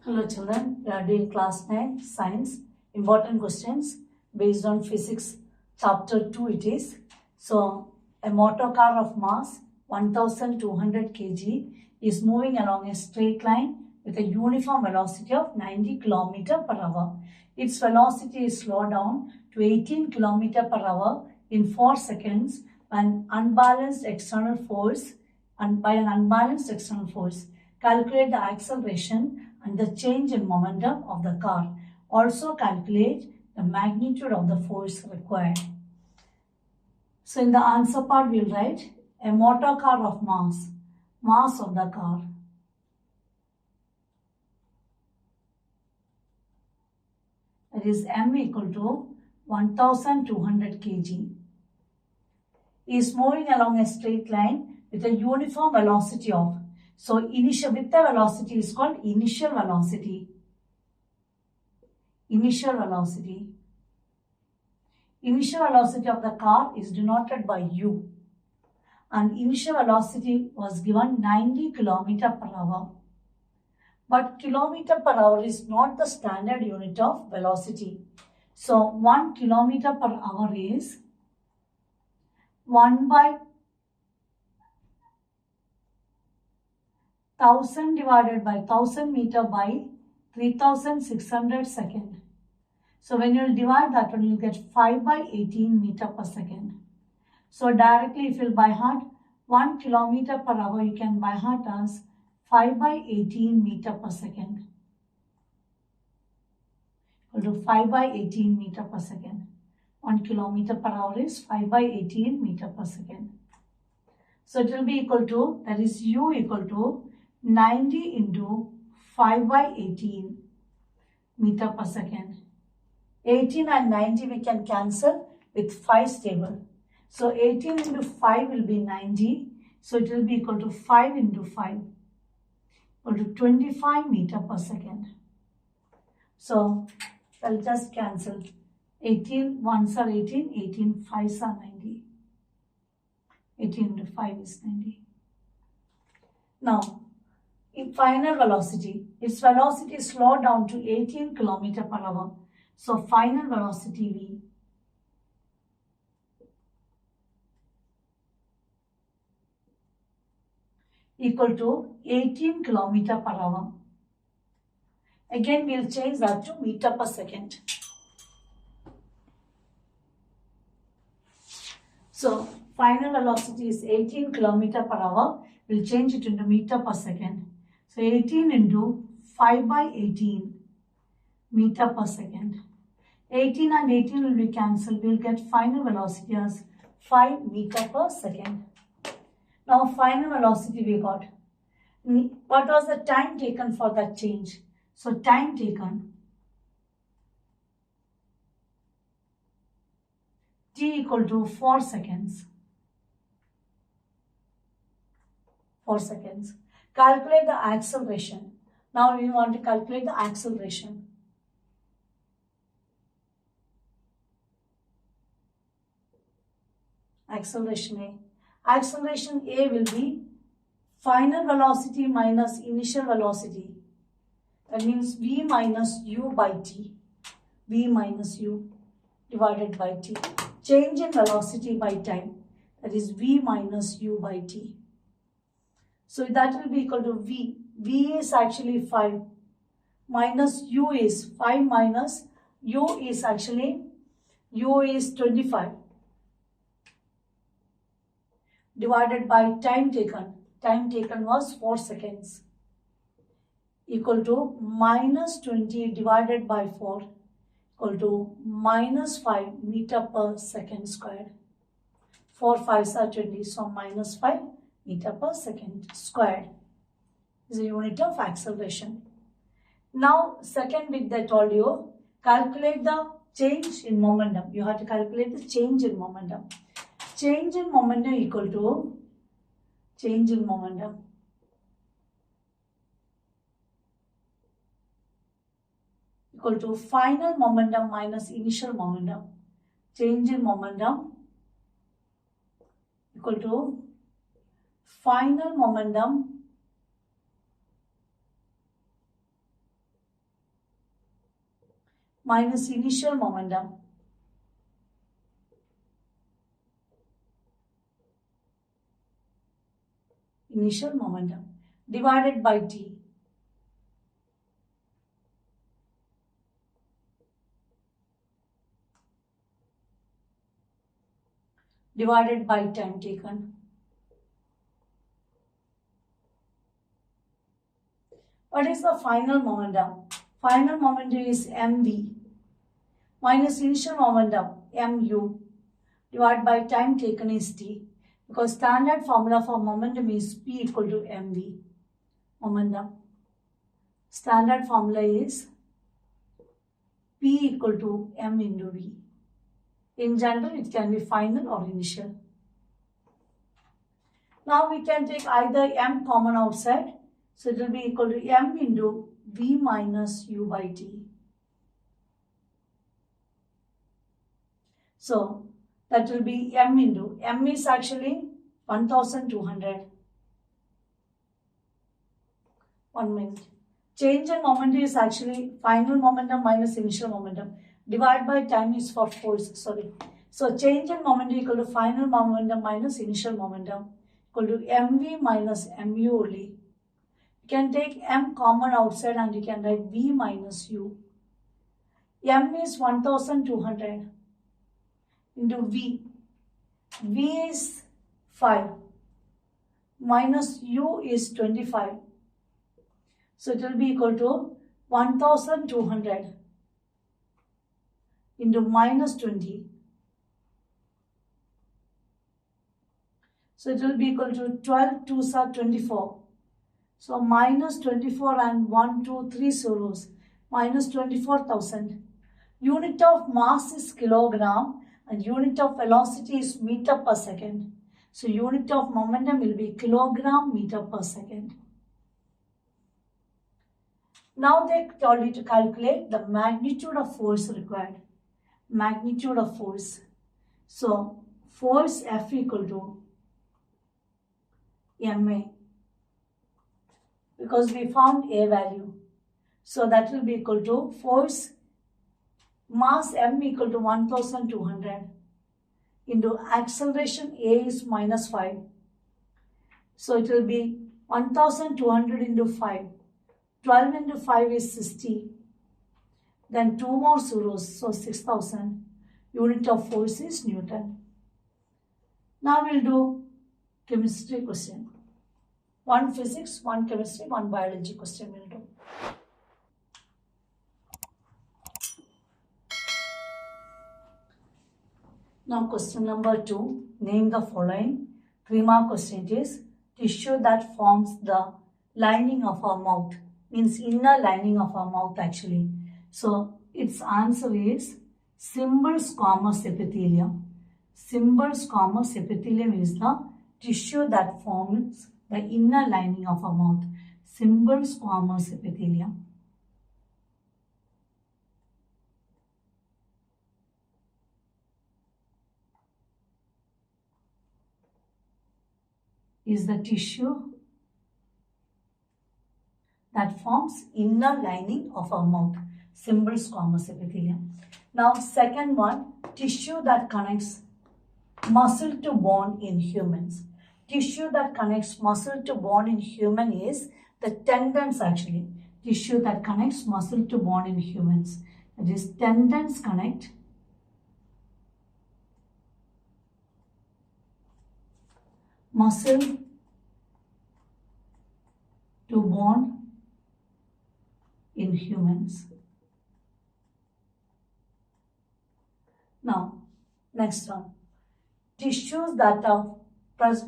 Hello children, we are doing class 9 science important questions based on physics chapter 2 it is. So a motor car of mass 1200 kg is moving along a straight line with a uniform velocity of 90 km per hour. Its velocity is slowed down to 18 km per hour in 4 seconds by an unbalanced external force. Calculate the acceleration and the change in momentum of the car. Also calculate the magnitude of the force required. So in the answer part we will write a motor car of mass of the car. That is m equal to 1200 kg. Is moving along a straight line with a uniform velocity of. So with the velocity is called initial velocity. Initial velocity of the car is denoted by u. And initial velocity was given 90 km per hour. But kilometer per hour is not the standard unit of velocity. So 1 km per hour is 1 by 1000 divided by 1000 meter by 3600 second. So when you will divide that one, you will get 5 by 18 meter per second. So directly if you will by heart 1 km per hour, you can by heart as 5 by 18 meter per second. Equal to 5 by 18 meter per second. 1 km per hour is 5 by 18 meter per second. So it will be equal to, that is u equal to 90 into 5 by 18 meter per second. 18 and 90 we can cancel with 5 stable. So 18 into 5 will be 90. So it will be equal to 5 into 5 equal to 25 meter per second. So I'll just cancel. 18 ones are 18, 18 fives are 90. 18 into 5 is 90. Now, in final velocity, its velocity is slowed down to 18 km per hour. So final velocity V equal to 18 km per hour. Again, we will change that to meter per second. So final velocity is 18 km per hour. We will change it into meter per second. So 18 into 5 by 18 meter per second. 18 and 18 will be cancelled. We will get final velocity as 5 meter per second. Now final velocity we got. What was the time taken for that change? So time taken t equal to 4 seconds. 4 seconds. Calculate the acceleration. Now we want to calculate the acceleration. Acceleration A. Acceleration A will be final velocity minus initial velocity. That means V minus U by T. V minus U divided by T. Change in velocity by time. That is V minus U by T. So that will be equal to V. V is actually 5 minus U is 5 minus U is actually U is 25 divided by time taken. Time taken was 4 seconds equal to minus 20 divided by 4 equal to minus 5 meter per second squared. 4 5s are 20, so minus 5 meter per second squared is a unit of acceleration. Now second bit they told you, calculate the change in momentum. You have to calculate the change in momentum. Change in momentum equal to change in momentum equal to final momentum minus initial momentum. Change in momentum equal to final momentum minus initial momentum divided by t divided by time taken. What is the final momentum? Final momentum is mv minus initial momentum mu divided by time taken is t, because standard formula for momentum is P equal to mv. Momentum. Standard formula is P equal to m into v. In general, it can be final or initial. Now we can take either m common outside. So it will be equal to m into v minus u by t. So that will be m into, m is actually 1200. 1 minute. Change in momentum is actually final momentum minus initial momentum. Divide by time is for force, sorry. So change in momentum equal to final momentum minus initial momentum equal to mv minus mu only. You can take m common outside and you can write v minus u. M is 1200 into v. V is 5 minus u is 25. So it will be equal to 1200 into minus 20. So it will be equal to 12 2s are 24. So minus 24 and 1, 2, 3 zeros, minus 24,000. Unit of mass is kilogram and unit of velocity is meter per second. So unit of momentum will be kilogram meter per second. Now they told you to calculate the magnitude of force required. Magnitude of force. So force F equal to ma. Because we found a value. So that will be equal to force mass m equal to 1200 into acceleration a is minus 5. So it will be 1200 into 5. 12 into 5 is 60. Then 2 more zeros, so 6000. Unit of force is Newton. Now we'll do chemistry question. 1 physics, 1 chemistry, 1 biology question we'll do. Now question number 2. Name the following. 3-mark question is tissue that forms the lining of our mouth. Means inner lining of our mouth actually. So its answer is simple squamous epithelium. Simple squamous epithelium is the tissue that forms the inner lining of our mouth. Simple squamous epithelium. Is the tissue that forms inner lining of our mouth. Simple squamous epithelium. Now second one, tissue that connects muscle to bone in humans. Tissue that connects muscle to bone in human is the tendons actually. Tissue that connects muscle to bone in humans. That is tendons connect muscle to bone in humans. Now, next one. Tissues that are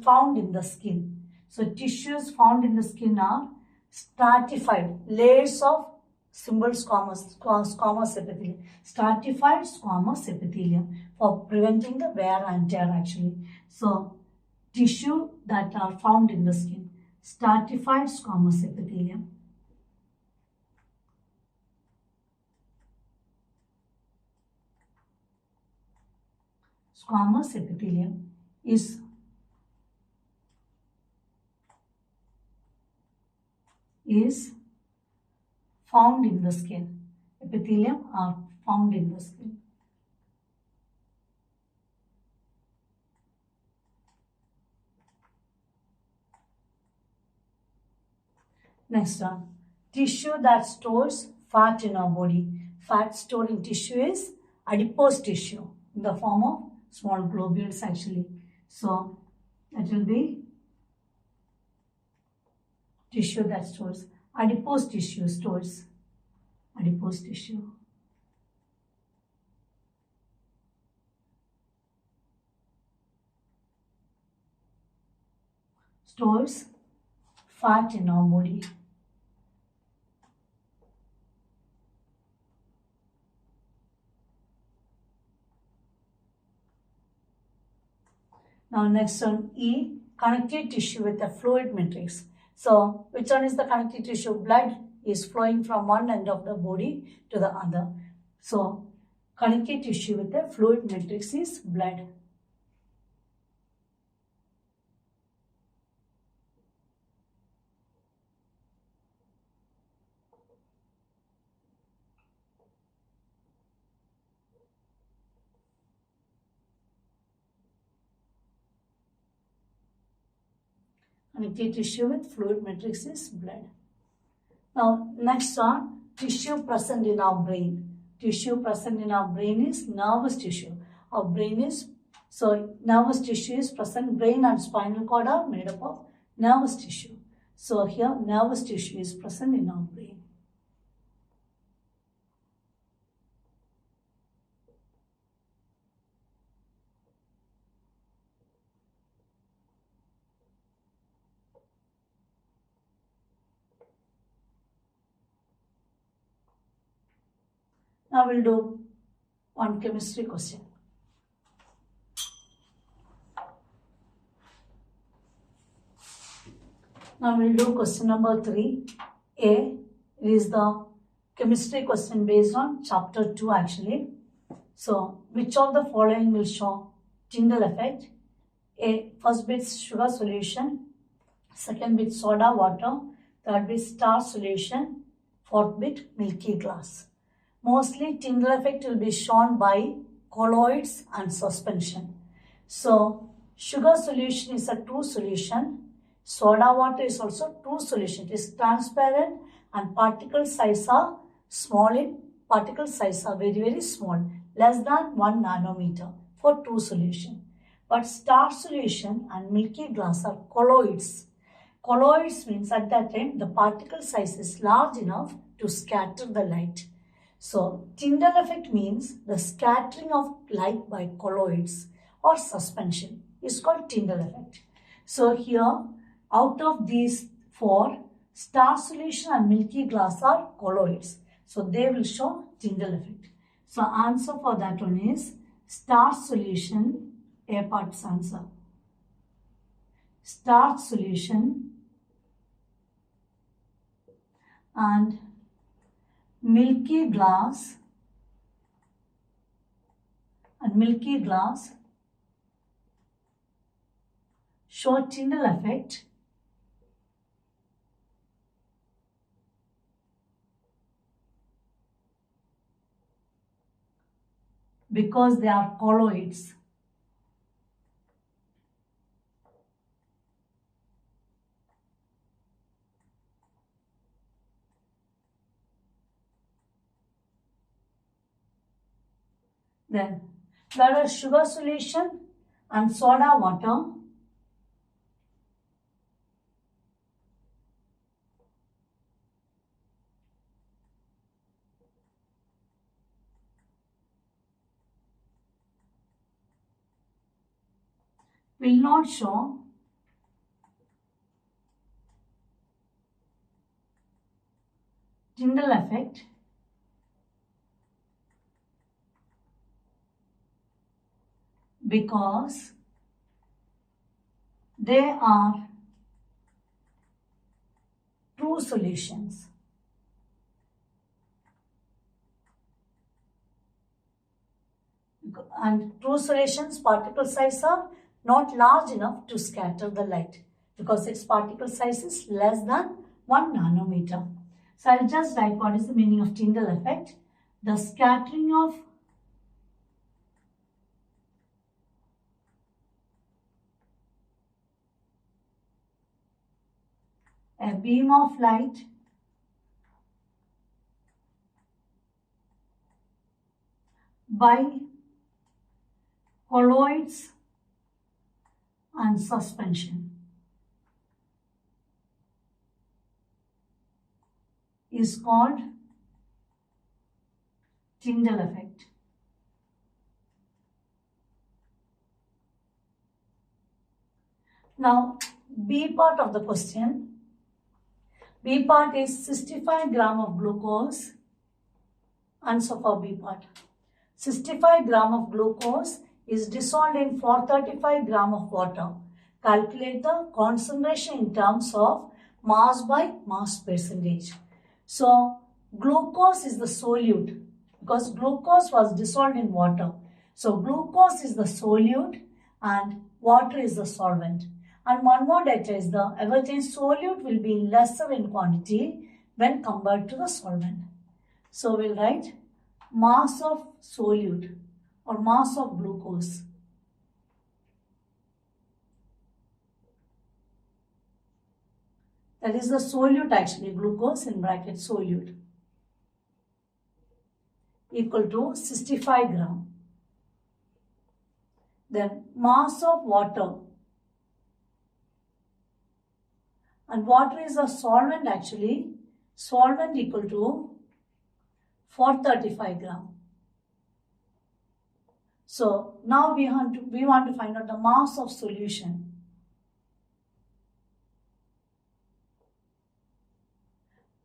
found in the skin. So, tissues found in the skin are stratified layers of simple squamous epithelium. Stratified squamous epithelium for preventing the wear and tear actually. So, tissue that are found in the skin. Stratified squamous epithelium. Squamous epithelium is found in the skin. epithelium are found in the skin. Next one, tissue that stores fat in our body. Fat storing tissue is adipose tissue in the form of small globules actually. So that will be tissue that stores. Adipose tissue stores. Adipose tissue. Stores fat in our body. Now next one, E, connective tissue with a fluid matrix. So which one is the connective tissue? Blood is flowing from one end of the body to the other. So connective tissue with a fluid matrix is blood. Connective tissue with fluid matrix is blood. Now next one, tissue present in our brain. Tissue present in our brain is nervous tissue. Our brain is, so nervous tissue is present. Brain and spinal cord are made up of nervous tissue. So here nervous tissue is present in our brain. Now we'll do one chemistry question. Now we'll do question number 3. A, it is the chemistry question based on chapter 2 actually. So which of the following will show Tyndall effect? A, first bit sugar solution, second bit soda water, third bit starch solution, fourth bit milky glass. Mostly Tyndall effect will be shown by colloids and suspension. So sugar solution is a true solution. Soda water is also true solution. It is transparent and particle size are small in particle size are very small, less than 1 nanometer for true solution. But starch solution and milky glass are colloids. Colloids means at that time the particle size is large enough to scatter the light. So Tyndall effect means the scattering of light by colloids or suspension is called Tyndall effect. So here out of these 4, starch solution and milky glass are colloids. So they will show Tyndall effect. So answer for that one is starch solution, A part's answer. Starch solution and milky glass show Tyndall effect because they are colloids. Then whereas sugar solution and soda water will not show Tyndall effect because they are true solutions. And true solutions particle size are not large enough to scatter the light because its particle size is less than 1 nanometer. So I'll just write what is the meaning of Tyndall effect. the scattering of a beam of light by colloids and suspension is called Tyndall effect. Now, B part of the question. B part is 65 gram of glucose. Answer for B part. 65 gram of glucose is dissolved in 435 gram of water. Calculate the concentration in terms of mass by mass percentage. So, glucose is the solute because glucose was dissolved in water. So, glucose is the solute and water is the solvent. And one more data is the ever-changing solute will be lesser in quantity when compared to the solvent. So, we'll write mass of solute or mass of glucose. That is the solute actually, glucose in bracket solute, equal to 65 gram. Then mass of water, and water is a solvent actually, solvent equal to 435 gram. So now we want to find out the mass of solution.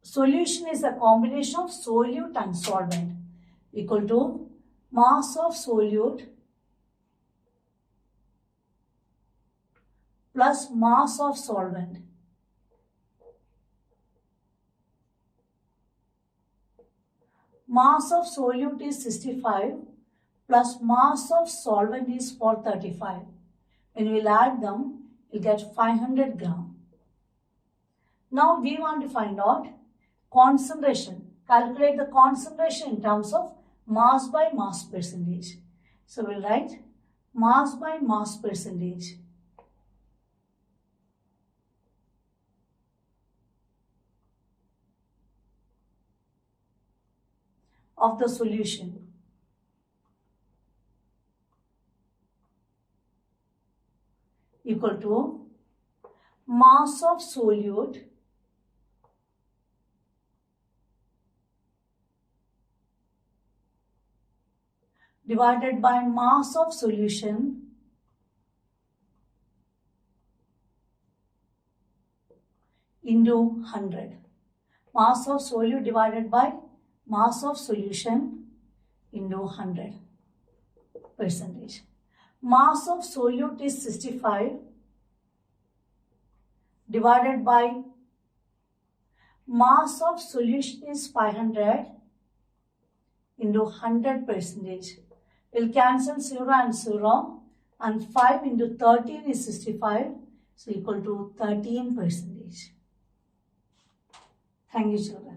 Solution is a combination of solute and solvent, equal to mass of solute plus mass of solvent. Mass of solute is 65 plus mass of solvent is 435. When we will add them, we will get 500 gram. Now we want to find out concentration. Calculate the concentration in terms of mass by mass percentage. So we will write mass by mass percentage. Of the solution. Equal to mass of solute divided by mass of solution into 100. Mass of solute divided by mass of solution into 100 percentage. Mass of solute is 65 divided by mass of solution is 500 into 100 percentage. We'll cancel 0 and 0 and 5 into 13 is 65, so equal to 13 percentage. Thank you, children.